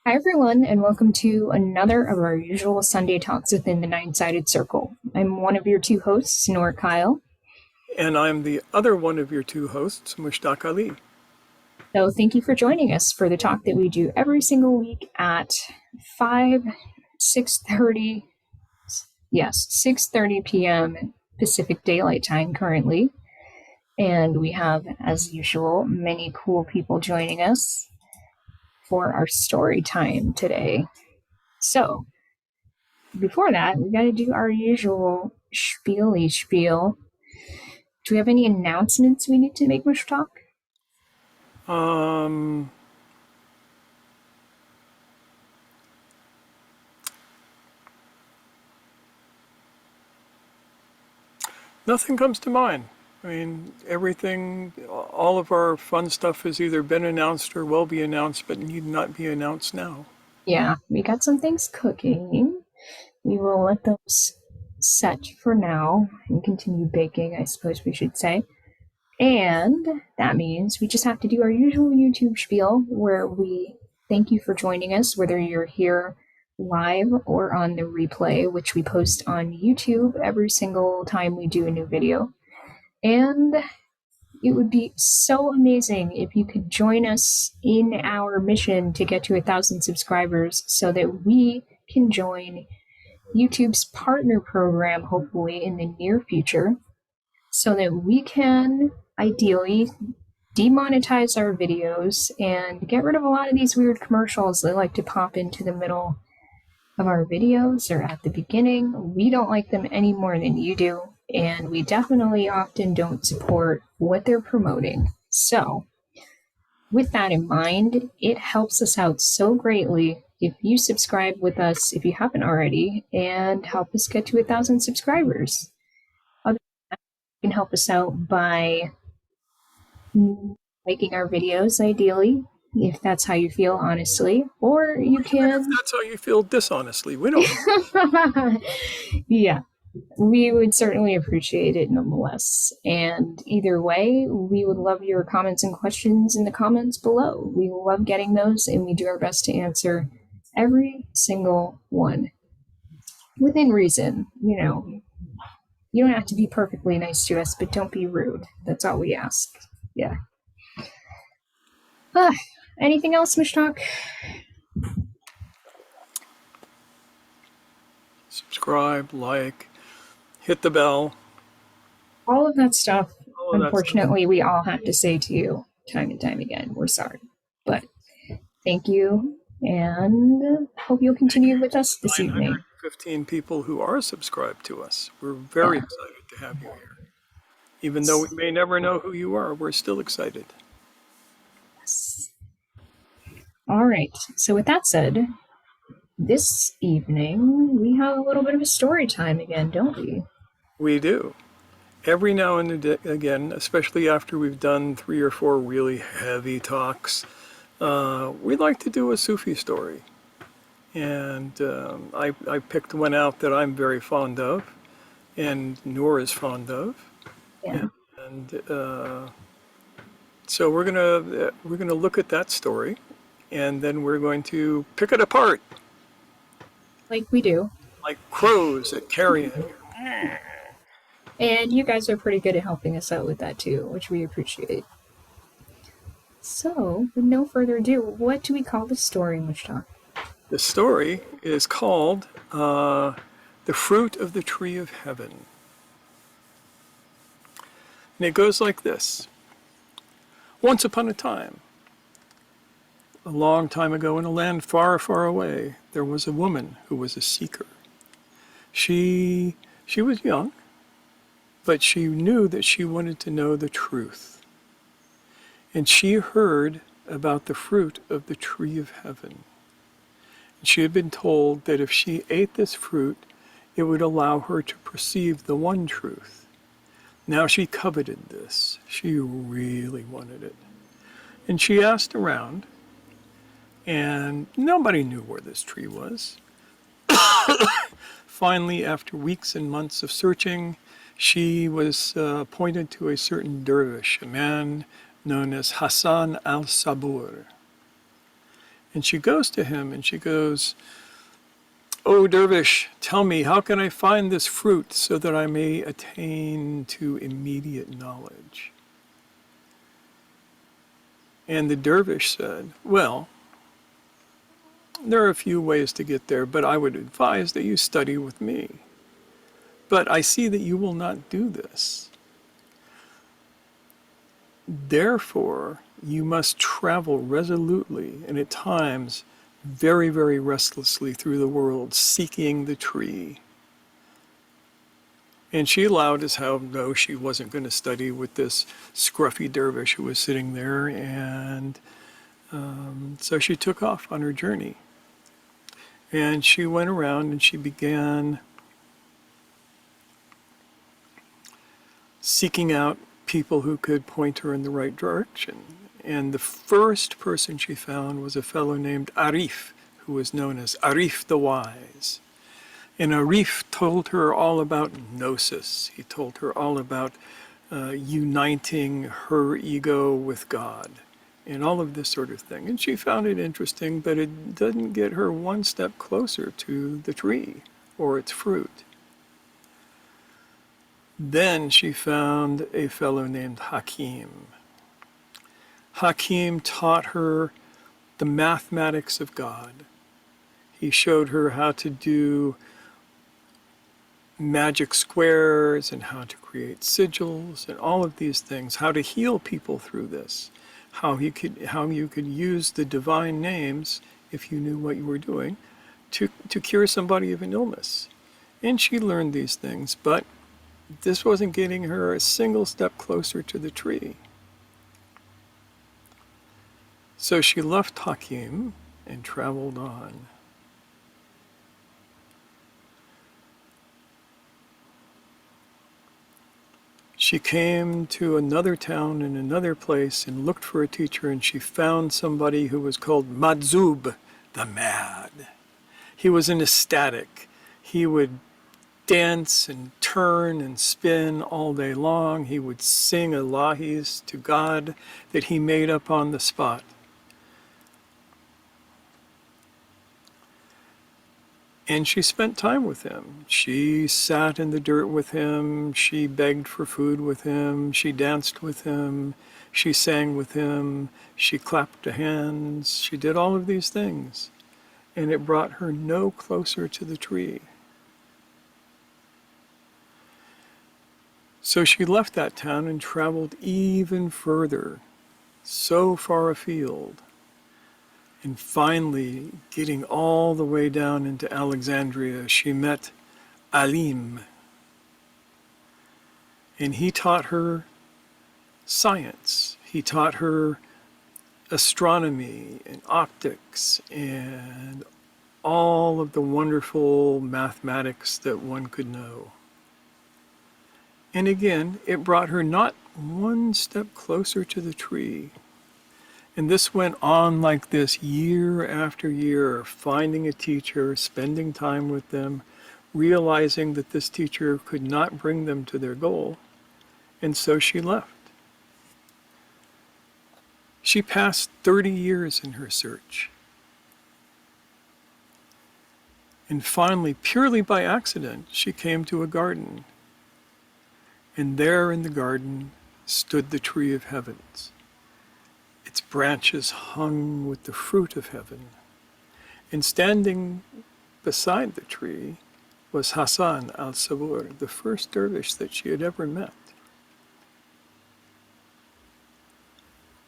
Hi, everyone, and welcome to another of our usual Sunday talks within the Nine Sided Circle. I'm one of your two hosts, Nor Kyle. And I'm the other one of your two hosts, Mushtaq Ali. So, thank you for joining us for the talk that we do every single week at 5, 6:30, yes, 6:30 p.m. Pacific Daylight Time currently. And we have, as usual, many cool people joining us for our story time today. So, before that, we got to do our usual spiely spiel. Do we have any announcements we need to make, Mush Talk? Um, Nothing comes to mind. I mean, everything, all of our fun stuff has either been announced or will be announced, but need not be announced now. Yeah, we got some things cooking. We will let those set for now and continue baking, I suppose we should say. And that means we just have to do our usual YouTube spiel where we thank you for joining us, whether you're here live or on the replay, which we post on YouTube every single time we do a new video. And it would be so amazing if you could join us in our mission to get to 1,000 subscribers so that we can join YouTube's partner program, hopefully in the near future, so that we can ideally demonetize our videos and get rid of a lot of these weird commercials that like to pop into the middle of our videos or at the beginning. We don't like them any more than you do, and we definitely often don't support what they're promoting. So, with that in mind, it helps us out so greatly if you subscribe with us if you haven't already and help us get to 1,000 subscribers. Other than that, you can help us out by liking our videos, ideally, if that's how you feel, honestly, or you Even if can. that's how you feel dishonestly, we don't know. Yeah, we would certainly appreciate it nonetheless. And either way, we would love your comments and questions in the comments below. We love getting those, and we do our best to answer every single one within reason. You don't have to be perfectly nice to us, but don't be rude. That's all we ask. Yeah. Ah, anything else, Mishtak? Subscribe, like, hit the bell, All of that stuff, all of that stuff. unfortunately, we all have to say to you time and time again. We're sorry. But thank you, and hope you'll continue with us this evening. 915 people who are subscribed to us. We're very Yeah. excited to have you here. Even though we may never know who you are, we're still excited. All right. So, with that said, this evening we have a little bit of a story time again, don't we? We do. Every now and again, especially after we've done 3 or 4 really heavy talks, we'd like to do a Sufi story. And I picked one out that I'm very fond of, and Noor is fond of. Yeah, And so we're gonna look at that story, and then we're going to pick it apart like we do. like crows at carrion. And you guys are pretty good at helping us out with that too, which we appreciate. So, with no further ado, what do we call the story, Mushtak? The story is called "The Fruit of the Tree of Heaven," and it goes like this: Once upon a time, a long time ago, in a land far, far away, there was a woman who was a seeker. She was young, but she knew that she wanted to know the truth. And she heard about the fruit of the tree of heaven. And she had been told that if she ate this fruit, it would allow her to perceive the one truth. Now she coveted this. She really wanted it. And she asked around, and nobody knew where this tree was. Finally, after weeks and months of searching, she was pointed to a certain dervish, a man known as Hassan al-Sabur. And she goes to him and she goes, "O dervish, tell me, how can I find this fruit so that I may attain to immediate knowledge?" And the dervish said, "Well, there are a few ways to get there, but I would advise that you study with me. But I see that you will not do this. Therefore, you must travel resolutely and at times very, very restlessly through the world, seeking the tree." And she allowed as how no, she wasn't going to study with this scruffy dervish who was sitting there. And so she took off on her journey. And she went around and she began seeking out people who could point her in the right direction. And the first person she found was a fellow named Arif, who was known as Arif the Wise. And Arif told her all about gnosis. He told her all about uniting her ego with God and all of this sort of thing. And she found it interesting, but it doesn't get her one step closer to the tree or its fruit. Then she found a fellow named Hakim. Hakim taught her the mathematics of God. He showed her how to do magic squares and how to create sigils and all of these things, how to heal people through this, how you could use the divine names, if you knew what you were doing, to cure somebody of an illness. And she learned these things, but this wasn't getting her a single step closer to the tree. So she left Hakim and traveled on. She came to another town in another place and looked for a teacher, and she found somebody who was called Madzub, the Mad. He was an ecstatic. He would dance and turn and spin all day long. He would sing Ilahis to God that he made up on the spot. And she spent time with him. She sat in the dirt with him. She begged for food with him. She danced with him. She sang with him. She clapped her hands. She did all of these things. And it brought her no closer to the tree. So she left that town and traveled even further, so far afield. And finally, getting all the way down into Alexandria, she met Alim. And he taught her science. He taught her astronomy and optics and all of the wonderful mathematics that one could know. And again, it brought her not one step closer to the tree. And this went on like this year after year, finding a teacher, spending time with them, realizing that this teacher could not bring them to their goal. And so she left. She passed 30 years in her search. And finally, purely by accident, she came to a garden. And there in the garden stood the tree of heavens. Its branches hung with the fruit of heaven. And standing beside the tree was Hassan al-Sabur, the first dervish that she had ever met.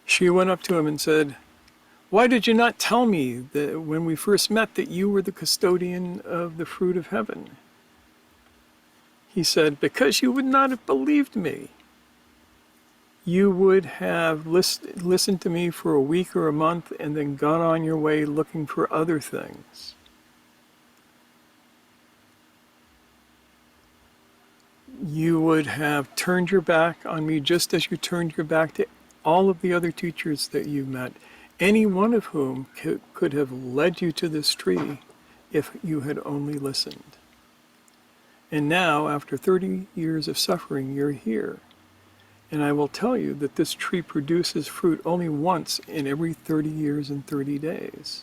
She went up to him and said, "Why did you not tell me that when we first met that you were the custodian of the fruit of heaven?" He said, "Because you would not have believed me. You would have listened to me for a week or a month and then gone on your way looking for other things. You would have turned your back on me just as you turned your back to all of the other teachers that you met, any one of whom could have led you to this tree if you had only listened. And now, after 30 years of suffering, you're here. And I will tell you that this tree produces fruit only once in every 30 years and 30 days.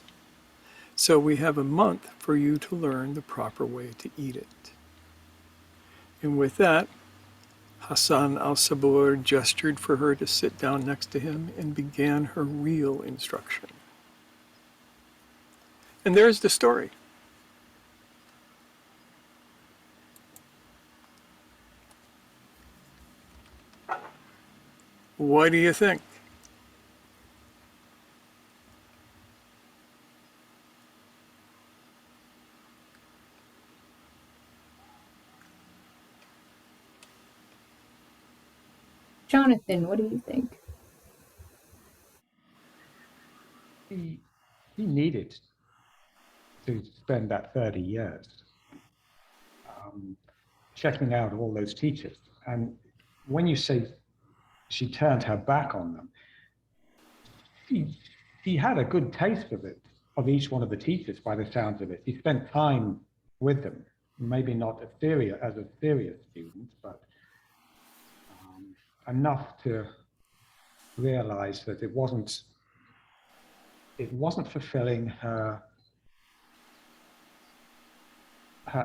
So we have a month for you to learn the proper way to eat it. And with that, Hassan al-Sabur gestured for her to sit down next to him and began her real instruction. And there's the story. What do you think? Jonathan, what do you think? He, he needed to spend that 30 years um, checking out all those teachers. And when you say she turned her back on them, she, she had a good taste of it, of each one of the teachers by the sounds of it. She spent time with them, maybe not as a serious student, but enough to realize that it wasn't fulfilling her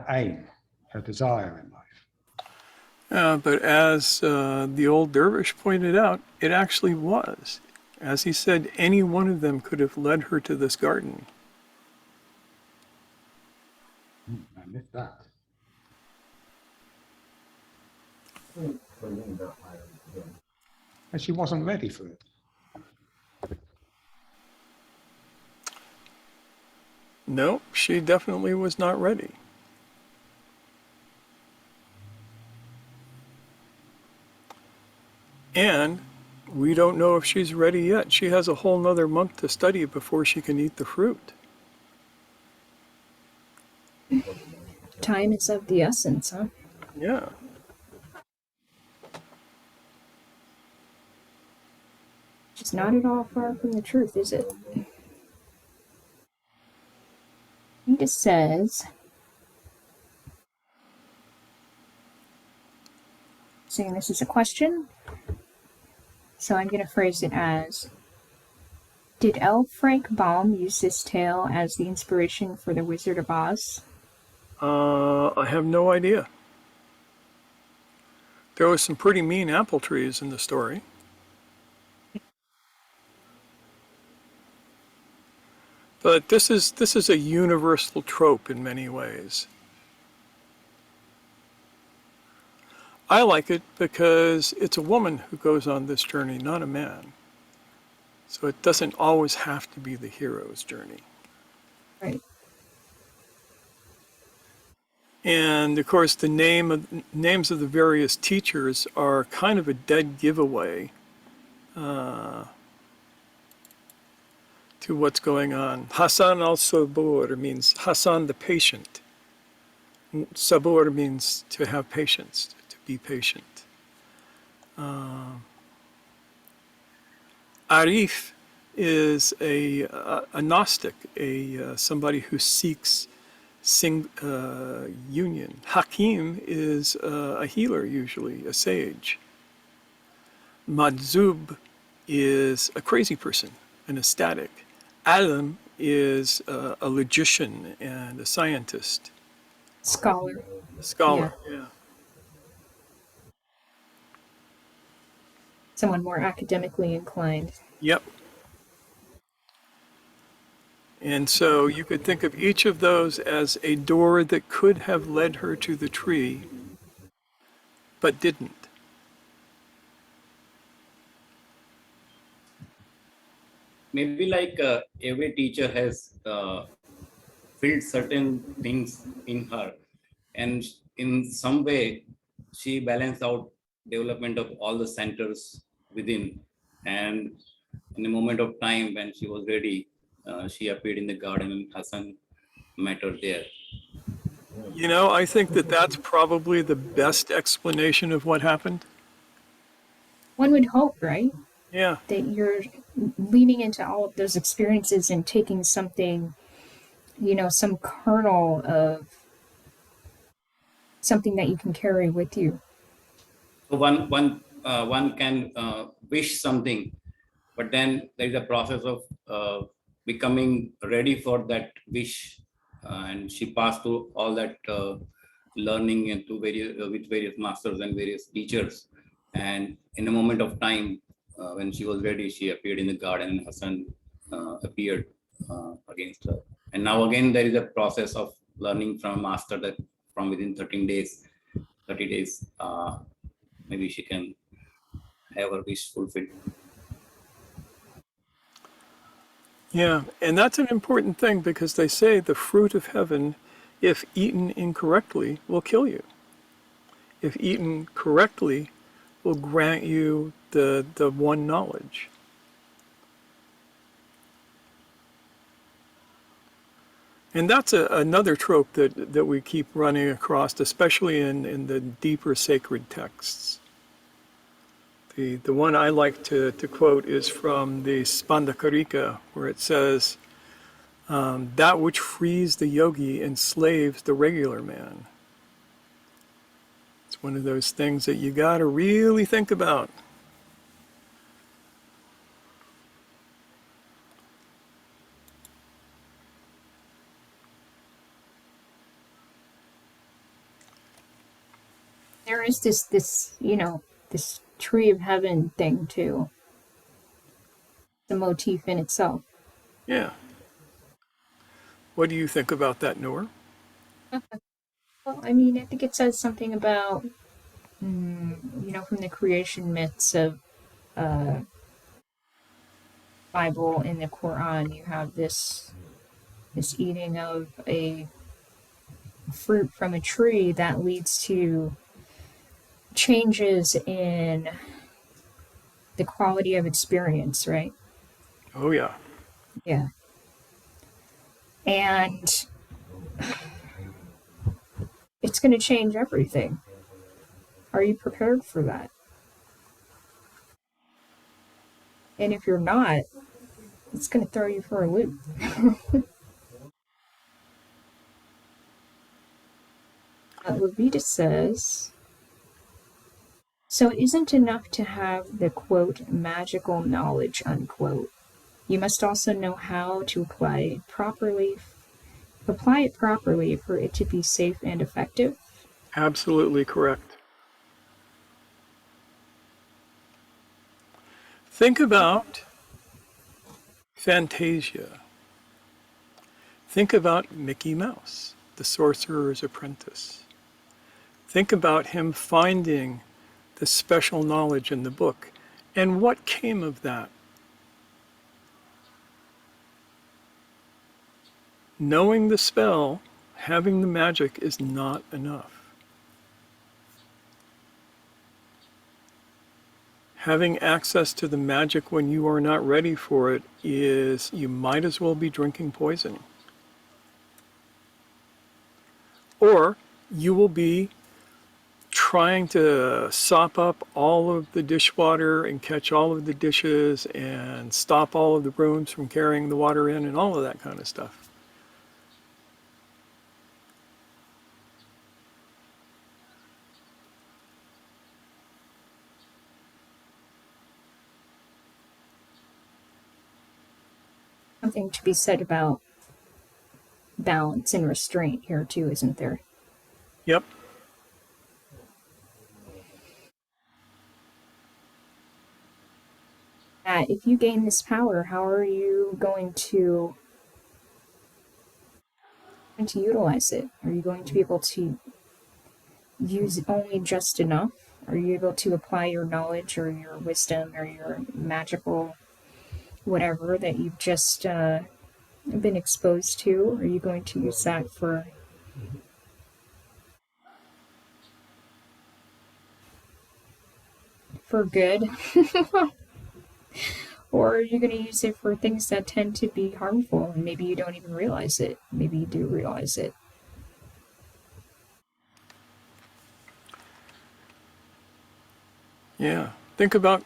aim, her desire in life. But as the old dervish pointed out, it actually was. As he said, any one of them could have led her to this garden. I missed that. And she wasn't ready for it. No, she definitely was not ready. And we don't know if she's ready yet. She has a whole nother month to study before she can eat the fruit. Time is of the essence, huh? Yeah. Which is not at all far from the truth, is it? He just says, saying this is a question, so I'm going to phrase it as, did L. Frank Baum use this tale as the inspiration for The Wizard of Oz? I have no idea. There was some pretty mean apple trees in the story. But this is a universal trope in many ways. I like it because it's a woman who goes on this journey, not a man. So it doesn't always have to be the hero's journey. Right. And of course, the names of the various teachers are kind of a dead giveaway to what's going on. Hassan al-Sabur means Hassan the patient. Sabur means to have patience, to be patient. Arif is a Gnostic, somebody who seeks union. Hakim is a healer, usually, a sage. Madzub is a crazy person, an ecstatic. Adam is a logician and a scientist. Scholar. A scholar, yeah. Someone more academically inclined. Yep. And so you could think of each of those as a door that could have led her to the tree, but didn't. Maybe like every teacher has filled certain things in her, and in some way she balanced out development of all the centers within, and in a moment of time when she was ready, she appeared in the garden and Hassan met her there. You know, I think that that's probably the best explanation of what happened. One would hope, right? Yeah. That you're leaning into all of those experiences and taking something, some kernel of something that you can carry with you. So one can wish something, but then there is a process of becoming ready for that wish, and she passed through all that learning and to various with various masters and various teachers. And in a moment of time, when she was ready, she appeared in the garden, and her son appeared against her. And now again, there is a process of learning from a master that from within 13 days, 30 days, maybe she can have her wish fulfilled. Yeah, and that's an important thing because they say the fruit of heaven, if eaten incorrectly, will kill you. If eaten correctly, will grant you the one knowledge. And that's another trope that we keep running across, especially in the deeper sacred texts. The one I like to quote is from the Spandakarika, where it says, that which frees the yogi enslaves the regular man. It's one of those things that you got to really think about. There is this this tree of heaven thing too. The motif in itself. Yeah. What do you think about that, Noor? Well, I mean, I think it says something about from the creation myths of uh, Bible in the Quran. You have this eating of a fruit from a tree that leads to changes in the quality of experience, right? Oh, yeah. Yeah. And it's going to change everything. Are you prepared for that? And if you're not, it's going to throw you for a loop. Levita says, so it isn't enough to have the quote magical knowledge unquote. You must also know how to apply it properly for it to be safe and effective. Absolutely correct. Think about Fantasia. Think about Mickey Mouse, the sorcerer's apprentice. Think about him finding the special knowledge in the book. And what came of that? Knowing the spell, having the magic is not enough. Having access to the magic when you are not ready for it is, you might as well be drinking poison. Or you will be trying to sop up all of the dishwater and catch all of the dishes and stop all of the brooms from carrying the water in and all of that kind of stuff. Something to be said about balance and restraint here, too, isn't there? Yep. If you gain this power, how are you going to utilize it? Are you going to be able to use only just enough? Are you able to apply your knowledge or your wisdom or your magical whatever that you've just been exposed to? Are you going to use that for good? Or are you going to use it for things that tend to be harmful and maybe you don't even realize it? Maybe you do realize it. Yeah. Think about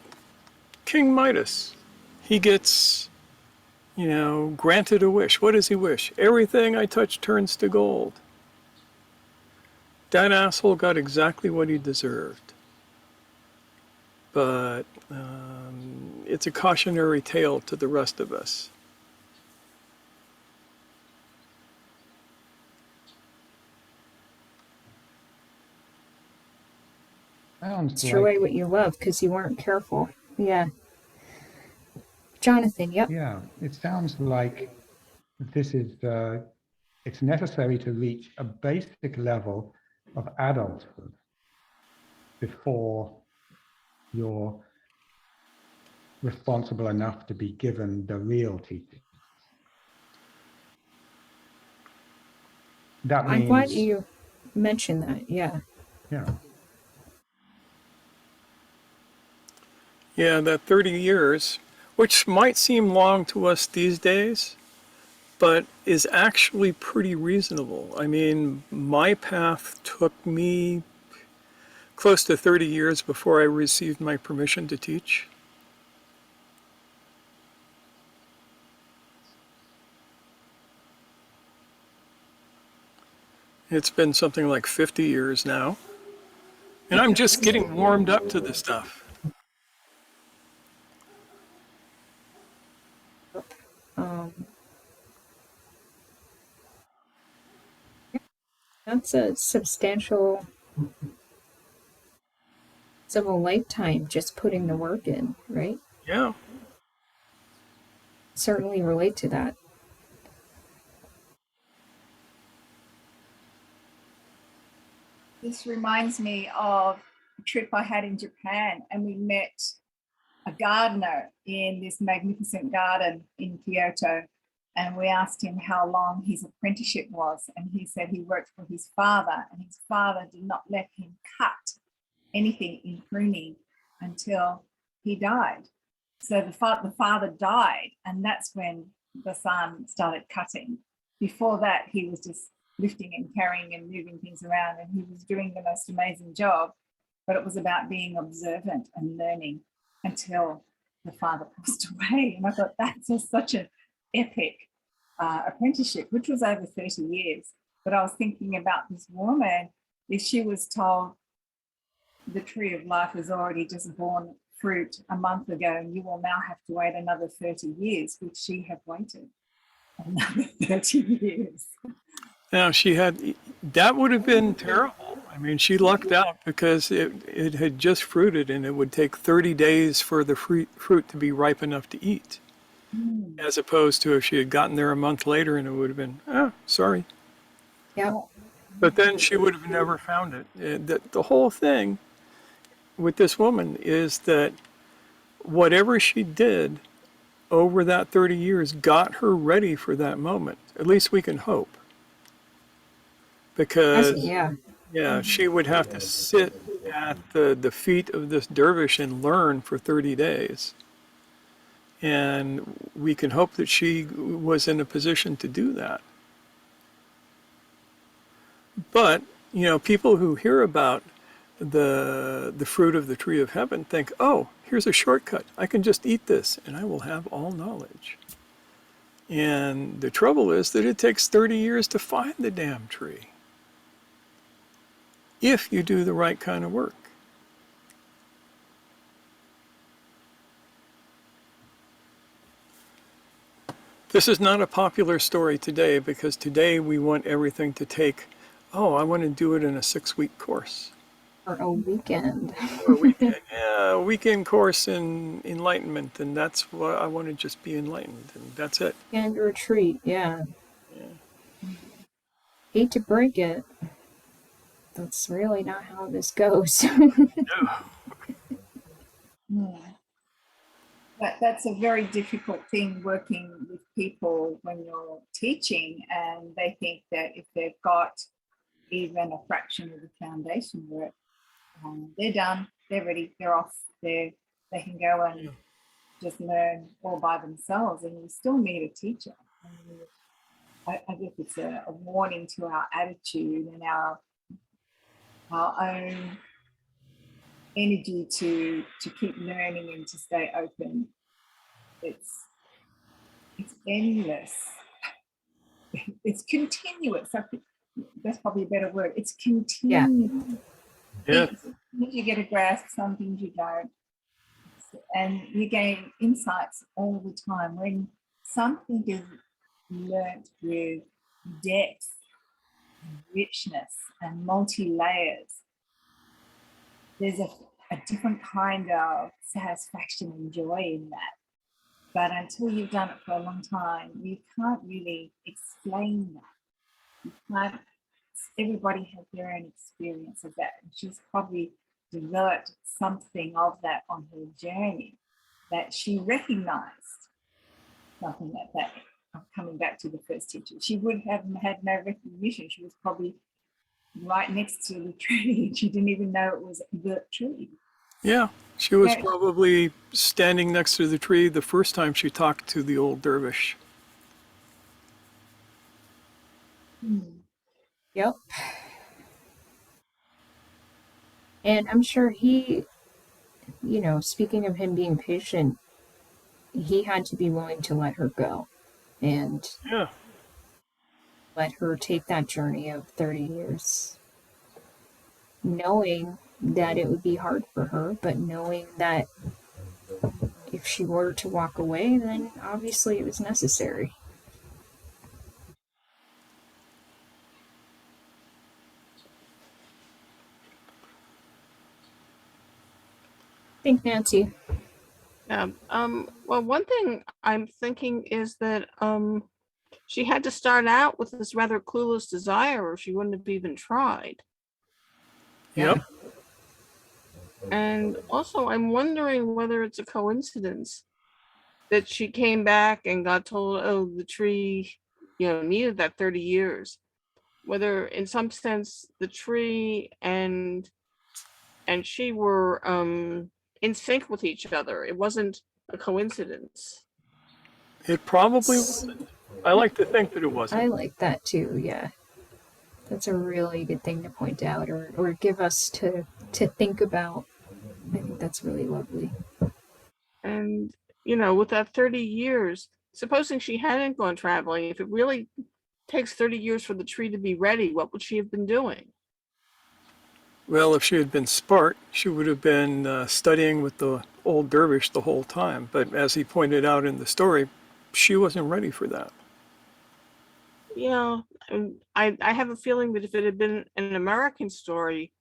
King Midas. He gets, granted a wish. What does he wish? Everything I touch turns to gold. That asshole got exactly what he deserved. But it's a cautionary tale to the rest of us. Sounds Destroy like, what you love because you weren't careful. Yeah. Jonathan, yep. yeah, it sounds like this is, it's necessary to reach a basic level of adulthood before you're responsible enough to be given the real teaching. That I'm glad means, you mentioned that. Yeah. yeah, Yeah, that 30 years, which might seem long to us these days, but is actually pretty reasonable. I mean, my path took me close to 30 years before I received my permission to teach. It's been something like 50 years now, and I'm just getting warmed up to the stuff. Um, that's a substantial of a lifetime just putting the work in, right? Yeah. Certainly relate to that. This reminds me of a trip I had in Japan, and we met a gardener in this magnificent garden in Kyoto. And we asked him how long his apprenticeship was. And he said he worked for his father, and his father did not let him cut anything in pruning until he died. So the father died, and that's when the son started cutting. Before that, he was just lifting and carrying and moving things around, and he was doing the most amazing job. But it was about being observant and learning until the father passed away. And I thought that's just such an epic apprenticeship, which was over 30 years. But I was thinking about this woman, if she was told the tree of life has already just borne fruit a month ago, and you will now have to wait another 30 years, would she have waited another 30 years? Now that would have been terrible. I mean, she lucked out because it had just fruited and it would take 30 days for the fruit to be ripe enough to eat. As opposed to if she had gotten there a month later and it would have been, oh, sorry. Yeah. But then she would have never found it. The whole thing with this woman is that whatever she did over that 30 years got her ready for that moment. At least we can hope. Because, Yeah. yeah, she would have to sit at the feet of this dervish and learn for 30 days. And we can hope that she was in a position to do that. But, people who hear about the fruit of the tree of heaven think, oh, here's a shortcut. I can just eat this and I will have all knowledge. And the trouble is that it takes 30 years to find the damn tree if you do the right kind of work. This is not a popular story today because today we want everything to take, oh, I want to do it in a 6-week course. Or a weekend. Or a weekend course in enlightenment, and that's what I want to just be enlightened, and that's it. And retreat, yeah. Hate to break it. That's really not how this goes. That's a very difficult thing, working with people when you're teaching, and they think that if they've got even a fraction of the foundation work, they're done, they're ready, they're off, they can go and just learn all by themselves, and you still need a teacher. I guess it's a warning to our attitude and our own energy to keep learning and to stay open. It's endless. It's continuous. That's probably a better word. It's Yeah. continuous. Yeah. Some things you get a grasp, some things you don't. And you gain insights all the time. When something is learnt with depth, richness, and multi-layers, there's a different kind of satisfaction and joy in that. But until you've done it for a long time, you can't really explain that. You can't, everybody has their own experience of that. And she's probably developed something of that on her journey that she recognized something like that. Coming back to the first teacher, she would have had no recognition. She was probably right next to the tree. She didn't even know it was the tree. Yeah, she was Yeah. probably standing next to the tree the first time she talked to the old dervish. Yep. And I'm sure he, speaking of him being patient, he had to be willing to let her go and Yeah. let her take that journey of 30 years, knowing that it would be hard for her, but knowing that if she were to walk away, then obviously it was necessary. Think, Nancy. Yeah. Well, one thing I'm thinking is that she had to start out with this rather clueless desire, or she wouldn't have even tried. Yep. And also, I'm wondering whether it's a coincidence that she came back and got told, oh, the tree, needed that 30 years. Whether in some sense the tree and she were in sync with each other. It wasn't a coincidence. It probably wasn't. I like to think that it wasn't. I like that too, yeah. That's a really good thing to point out or give us to think about. I think that's really lovely. And, with that 30 years, supposing she hadn't gone traveling, if it really takes 30 years for the tree to be ready, what would she have been doing? Well, if she had been smart, she would have been studying with the old dervish the whole time. But as he pointed out in the story, she wasn't ready for that. Yeah, and I have a feeling that if it had been an American story,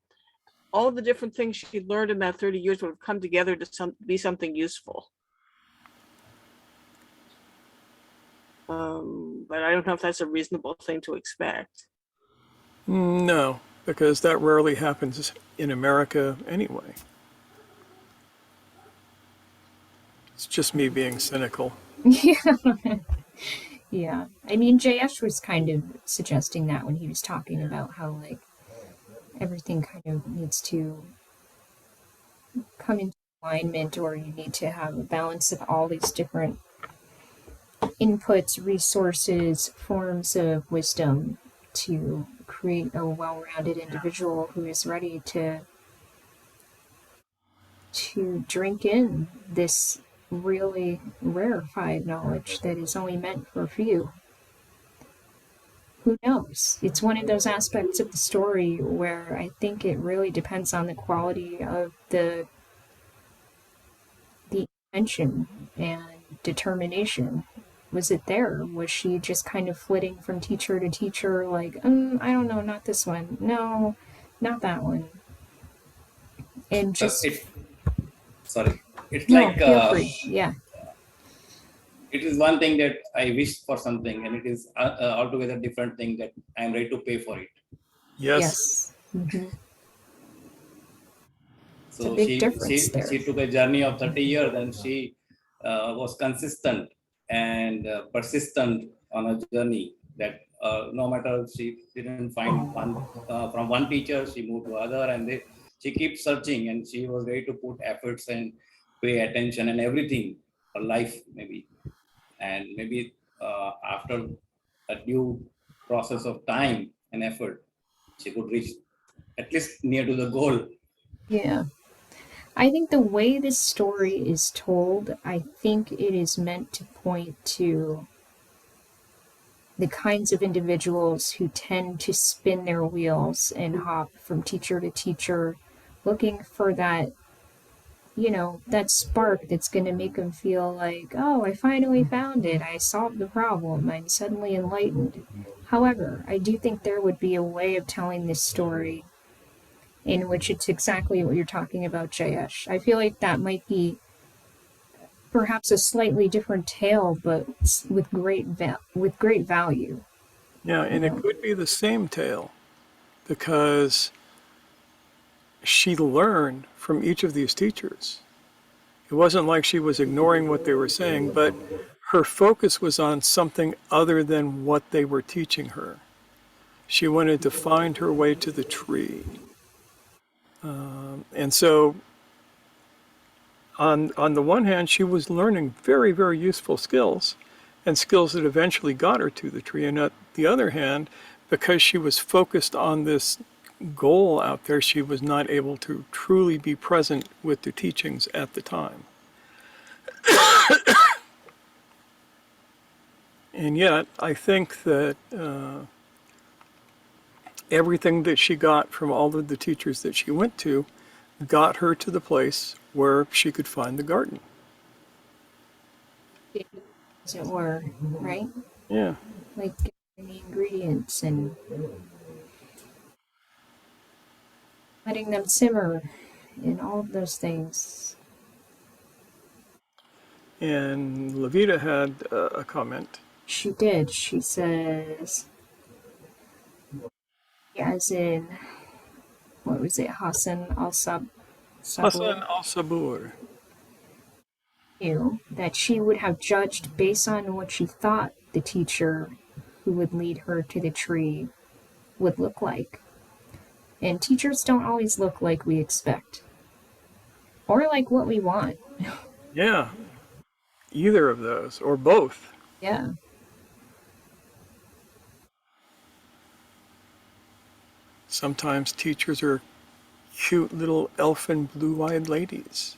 all the different things she learned in that 30 years would have come together to be something useful. But I don't know if that's a reasonable thing to expect. No, because that rarely happens in America anyway. It's just me being cynical. Yeah. Yeah. I mean, JS was kind of suggesting that when he was talking about how, like, everything kind of needs to come into alignment, or you need to have a balance of all these different inputs, resources, forms of wisdom to create a well-rounded individual who is ready to drink in this really rarefied knowledge that is only meant for a few. Who knows? It's one of those aspects of the story where I think it really depends on the quality of the intention and determination. Was it there? Was she just kind of flitting from teacher to teacher, like, I don't know, not this one. No, not that one. And just Sorry, it's no, like feel free. Yeah. it is one thing that I wish for something, and it is altogether different thing that I am ready to pay for it. Yes. Mm-hmm. So it's a big difference there. she took a journey of 30 years, and she was consistent and persistent on a journey that no matter she didn't find one from one teacher, she moved to other, and she keeps searching, and she was ready to put efforts and pay attention and everything for life maybe, and maybe after a due process of time and effort, she could reach at least near to the goal. Yeah. I think the way this story is told, I think it is meant to point to the kinds of individuals who tend to spin their wheels and hop from teacher to teacher, looking for that, that spark that's going to make them feel like, oh, I finally found it. I solved the problem. I'm suddenly enlightened. However, I do think there would be a way of telling this story in which it's exactly what you're talking about, Jayesh. I feel like that might be perhaps a slightly different tale, but with with great value. Yeah, and it could be the same tale because she learned from each of these teachers. It wasn't like she was ignoring what they were saying, but her focus was on something other than what they were teaching her. She wanted to find her way to the tree. And so, on the one hand, she was learning very, very useful skills and skills that eventually got her to the tree. And on the other hand, because she was focused on this goal out there, she was not able to truly be present with the teachings at the time. And yet, I think that everything that she got from all of the teachers that she went to got her to the place where she could find the garden. As it were, right? Yeah. Like getting the ingredients and letting them simmer and all of those things. And Levita had a comment. She did. She says, as in, what was it, Hassan Hassan Sabur, al-Sabur. knew that she would have judged based on what she thought the teacher who would lead her to the tree would look like. And teachers don't always look like we expect or like what we want. Yeah. Either of those or both. Yeah. Sometimes teachers are cute little elfin blue-eyed ladies.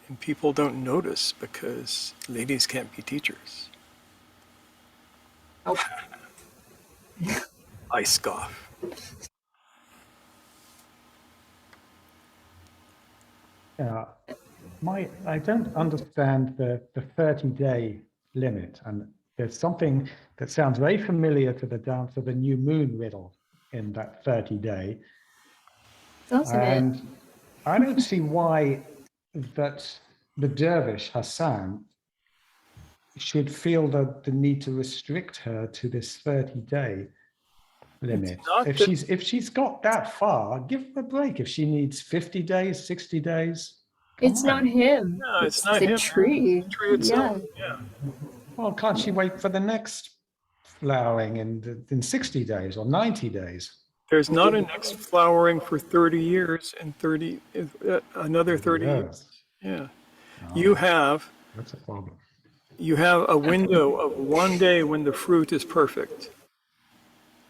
And people don't notice because ladies can't be teachers. Oh, I scoff. Yeah, I don't understand the 30-day limit, and there's something that sounds very familiar to the dance of the new moon riddle in that 30-day, doesn't it? and I don't see why that the dervish Hassan should feel the need to restrict her to this 30-day It's limit. not that If she's got that far, give her a break. If she needs 50 days, 60 days, come It's not on. him. no, it's It's not the him. tree. It's the tree Yeah. itself. Yeah. Well, can't she wait for the next flowering in 60 days or 90 days? There's not a next flowering for 30 years and another 30 years. Yes. Yeah. Oh, You have that's a problem. you have a window of one day when the fruit is perfect.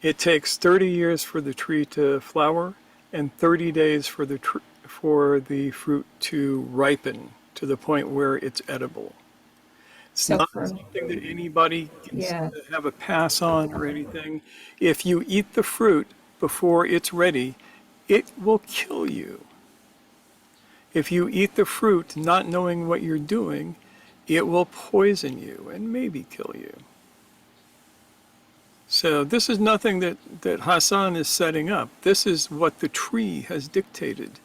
It takes 30 years for the tree to flower and 30 days for the fruit to ripen to the point where it's edible. It's So not from something that anybody gets yeah. to have a pass on or anything. If you eat the fruit before it's ready, it will kill you. If you eat the fruit not knowing what you're doing, it will poison you and maybe kill you. So this is nothing that Hassan is setting up. This is what the tree has dictated.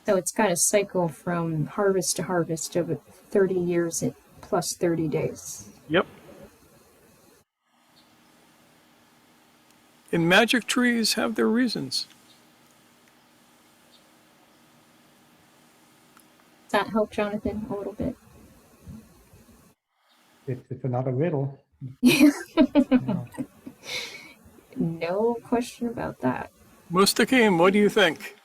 So it's got a cycle from harvest to harvest of 30 years plus 30 days. Yep. And magic trees have their reasons. Does that help, Jonathan, a little bit? It's another riddle. No question about that. Mustaqim, what do you think?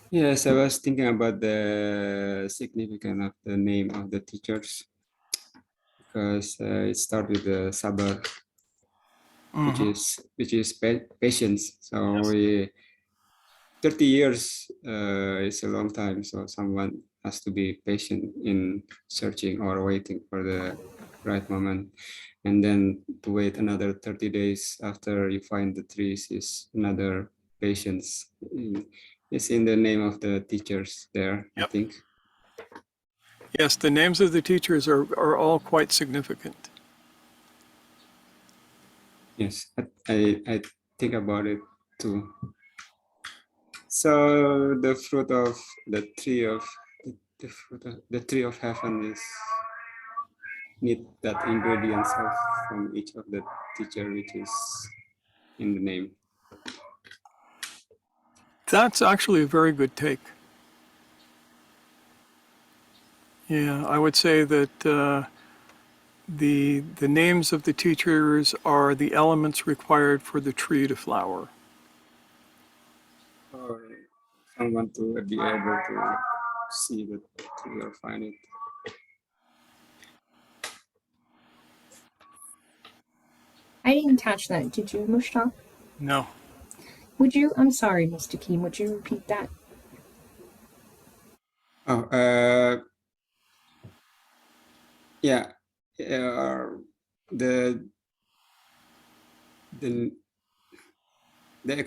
Yes, I was thinking about the significance of the name of the teachers because it starts with the sabar, which is patience. So Yes. 30 years is a long time. So someone has to be patient in searching or waiting for the right moment. And then to wait another 30 days after you find the trees is another patience. It's in the name of the teachers there, I Yep. think. Yes, the names of the teachers are all quite significant. Yes, I think about it too. So the fruit of the tree of the tree of heaven is need that ingredients of from each of the teacher, which is in the name. That's actually a very good take. Yeah, I would say that the names of the teachers are the elements required for the tree to flower. Or someone to be able to see the tree or find it. I didn't catch that. Did you, Mushtaq? No. Would you? I'm sorry, Mr. Keem. Would you repeat that? Oh, yeah, the the the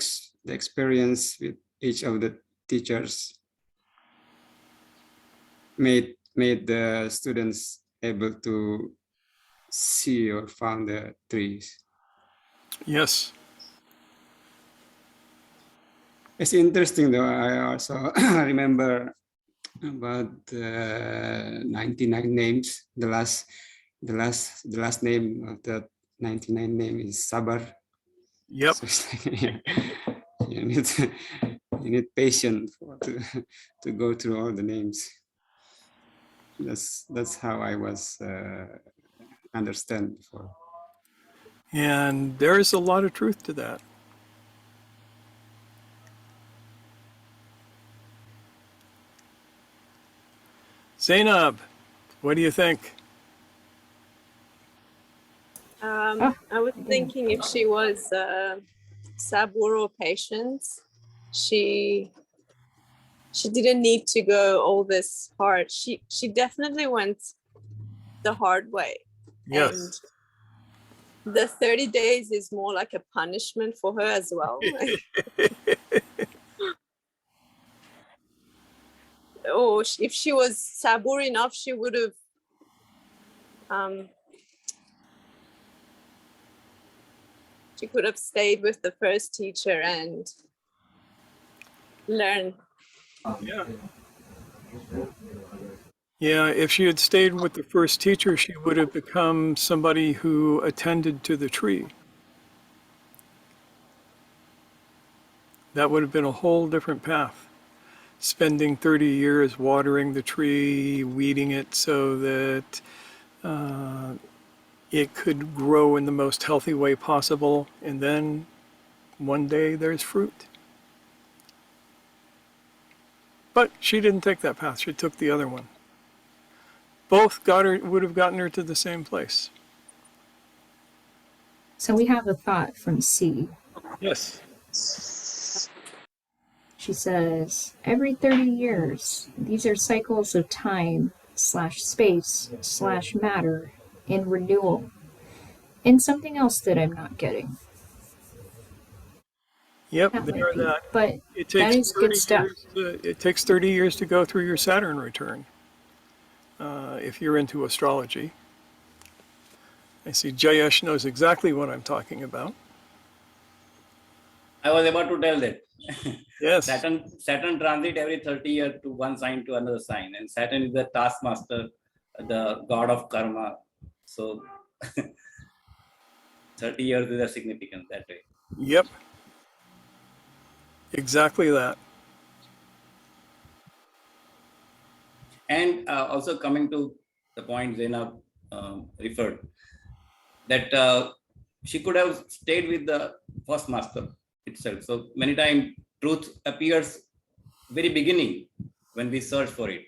experience with each of the teachers made the students able to see or found the trees. Yes. It's interesting though. I also remember about 99 names. The last name of the 99 name is Sabar. Yep. So it's like, yeah, you need patience to go through all the names. That's how I was understand before. And there's a lot of truth to that. Zainab, what do you think? I was thinking if she was sabur or patience, she didn't need to go all this hard. She definitely went the hard way. Yes. And the 30 days is more like a punishment for her as well. Or if she was sabur enough, she would have she could have stayed with the first teacher and learned. Yeah. Yeah, if she had stayed with the first teacher, she would have become somebody who attended to the tree. That would have been a whole different path. Spending 30 years watering the tree, weeding it so that it could grow in the most healthy way possible, and then one day there's fruit. But she didn't take that path, she took the other one. Both would have gotten her to the same place. So we have a thought from C. Yes. She says, every 30 years, these are cycles of time slash space slash matter and renewal. And something else that I'm not getting. Yep, That they might are be. that. But It that takes is 30 good stuff. years it takes 30 years to go through your Saturn return. If you're into astrology. I see Jayesh knows exactly what I'm talking about. I was about to tell that. Yes. Saturn transit every 30 years to one sign to another sign, and Saturn is the taskmaster, the god of karma. So 30 years is a significance that way. Yep. Exactly that. And also coming to the point Zainab referred, that she could have stayed with the first master itself. So many times truth appears very beginning when we search for it,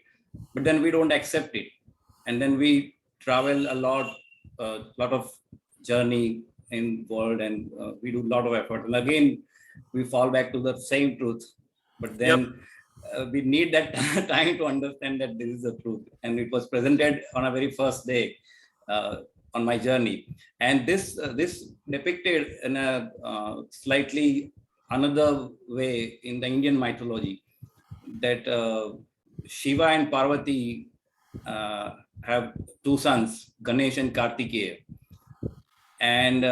but then we don't accept it, and then we travel a lot of journey in world, and we do a lot of effort, and again we fall back to the same truth. But Yep. then we need that time to understand that this is the truth, and it was presented on a very first day on my journey, and this depicted in a slightly another way in the Indian mythology, that Shiva and Parvati have two sons, Ganesh and Kartikeya, and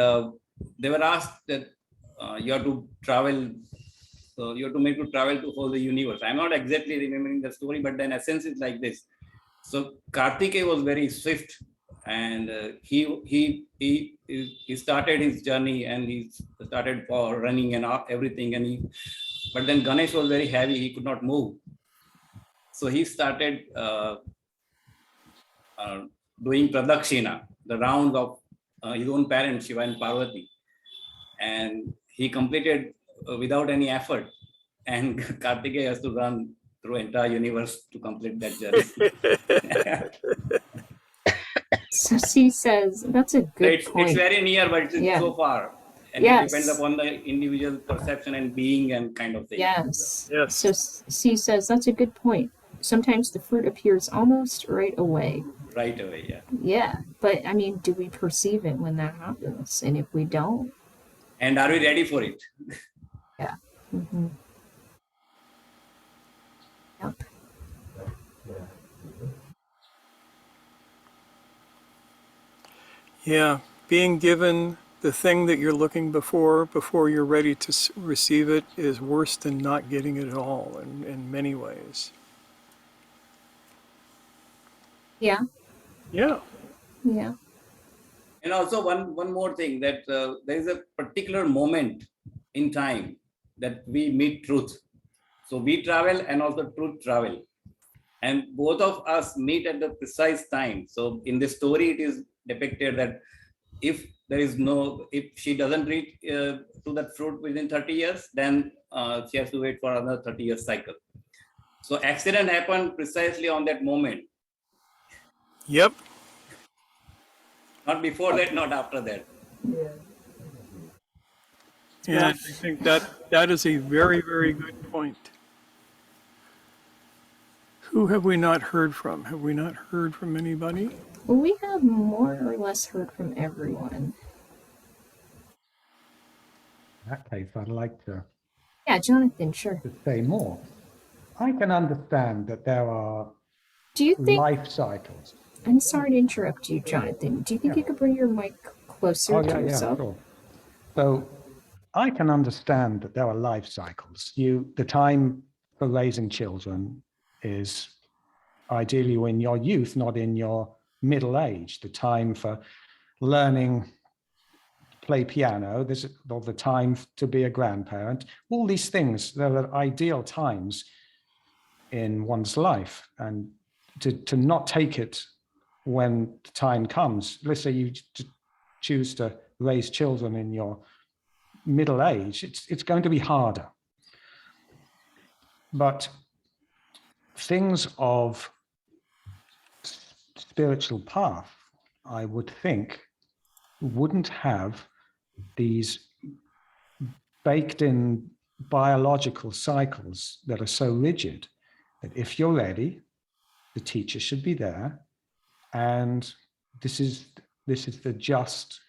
they were asked that you have to travel, so you have to make to travel to whole the universe. I'm not exactly remembering the story, but then essence is like this. So Kartikeya was very swift, and he started his journey, and he started for running and everything, and but then Ganesh was very heavy, he could not move. So he started doing pradakshina, the rounds of his own parents, Shiva and Parvati, and he completed without any effort. And Kartikeya has to run through entire universe to complete that journey. So she says that's a good point. It's very near, but it's so far. And yes. It depends upon the individual perception and being and kind of thing. Yes. Yes. So C says that's a good point. Sometimes the fruit appears almost right away. Right away, yeah. Yeah, but I mean, do we perceive it when that happens? And if we don't, and are we ready for it? Yeah. Mm-hmm. Yep. Yeah, being given the thing that you're looking before you're ready to receive it is worse than not getting it at all in many ways. Yeah. Yeah. Yeah. And also one more thing, that there is a particular moment in time that we meet truth. So we travel and also truth travel. And both of us meet at the precise time. So in this story, it is depicted that if she doesn't reach to that fruit within 30 years, then she has to wait for another 30-year cycle. So accident happened precisely on that moment. Yep. Not before that, not after that. Yeah, I think that is a very, very good point. Who have we not heard from? Have we not heard from anybody? Well, we have more or less heard from everyone. In that case, I'd like to. Yeah, Jonathan, sure. To say more. I can understand that there are life cycles. I'm sorry to interrupt you, Jonathan. Do you think you could bring your mic closer to yourself? Sure. So I can understand that there are life cycles. The time for raising children is ideally in your youth, not in your middle age. The time for learning to play piano, the time to be a grandparent, all these things, there are ideal times in one's life. And to not take it when the time comes, let's say you choose to raise children in your middle age, it's going to be harder. But things of spiritual path, I would think, wouldn't have these baked in biological cycles that are so rigid that if you're ready, the teacher should be there, and this is the just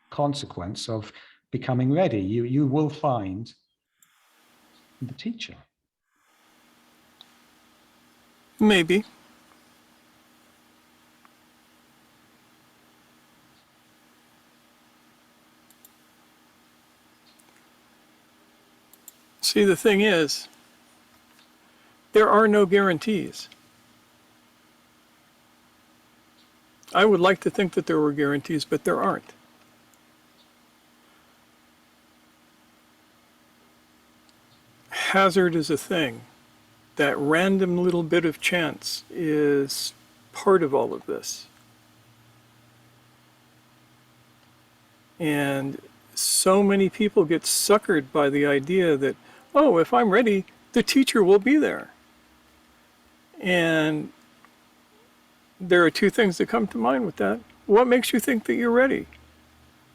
consequence of becoming ready. You will find the teacher. Maybe. See, the thing is, there are no guarantees. I would like to think that there were guarantees, but there aren't. Hazard is a thing. That random little bit of chance is part of all of this. And so many people get suckered by the idea that, oh, if I'm ready, the teacher will be there. And there are two things that come to mind with that. What makes you think that you're ready?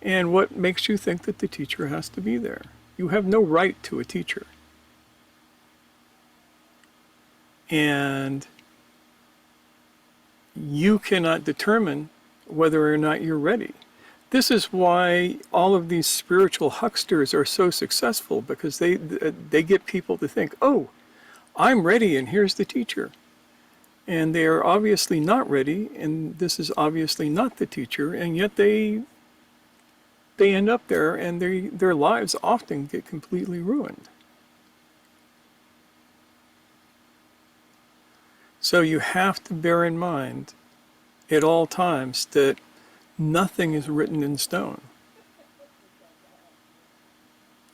And what makes you think that the teacher has to be there? You have no right to a teacher. And you cannot determine whether or not you're ready. This is why all of these spiritual hucksters are so successful, because they get people to think, oh, I'm ready and here's the teacher. And they are obviously not ready, and this is obviously not the teacher, and yet they they end up there and their lives often get completely ruined. So you have to bear in mind at all times that nothing is written in stone.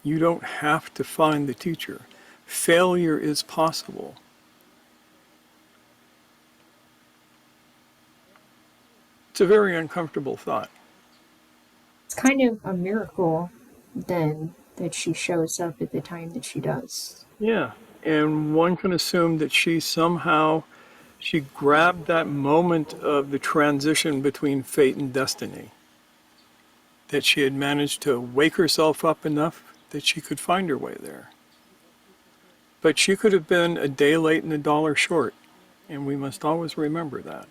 You don't have to find the teacher. Failure is possible. It's a very uncomfortable thought. It's kind of a miracle then that she shows up at the time that she does. Yeah, and one can assume that she grabbed that moment of the transition between fate and destiny, that she had managed to wake herself up enough that she could find her way there. But she could have been a day late and a dollar short, and we must always remember that.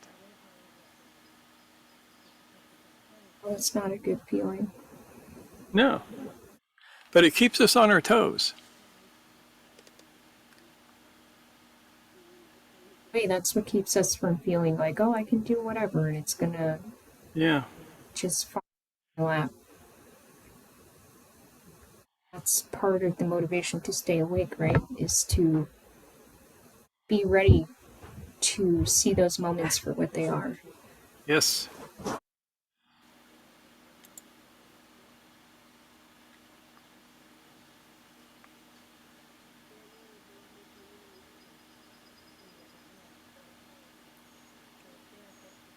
Well, it's not a good feeling. No, but it keeps us on our toes. Hey, that's what keeps us from feeling like, oh, I can do whatever, and it's gonna Yeah, just fall in my lap. That's part of the motivation to stay awake, right? Is to be ready to see those moments for what they are. yes.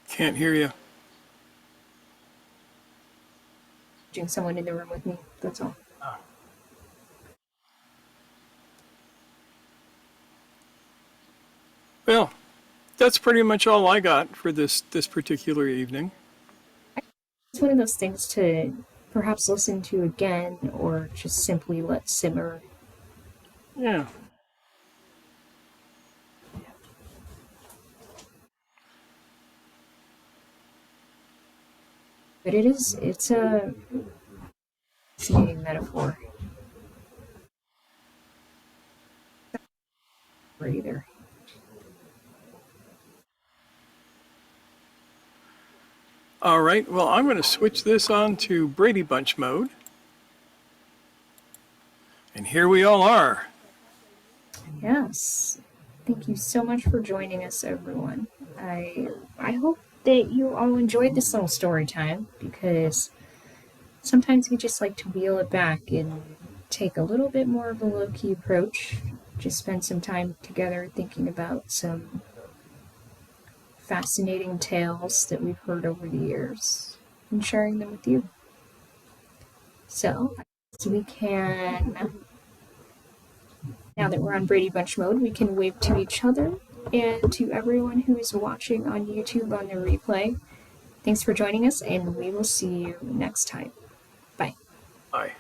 Can't hear you. Getting someone in the room with me, that's all. Well, that's pretty much all I got for this particular evening. It's one of those things to perhaps listen to again or just simply let simmer. Yeah. But it's a fascinating metaphor. Either. All right, well, I'm going to switch this on to Brady Bunch mode. And here we all are. Yes. Thank you so much for joining us, everyone. I hope that you all enjoyed this little story time because sometimes we just like to wheel it back and take a little bit more of a low-key approach. Just spend some time together thinking about some fascinating tales that we've heard over the years and sharing them with you. So we can, now that we're on Brady Bunch mode, we can wave to each other and to everyone who is watching on YouTube on the replay. Thanks for joining us, and we will see you next time. Bye. Bye.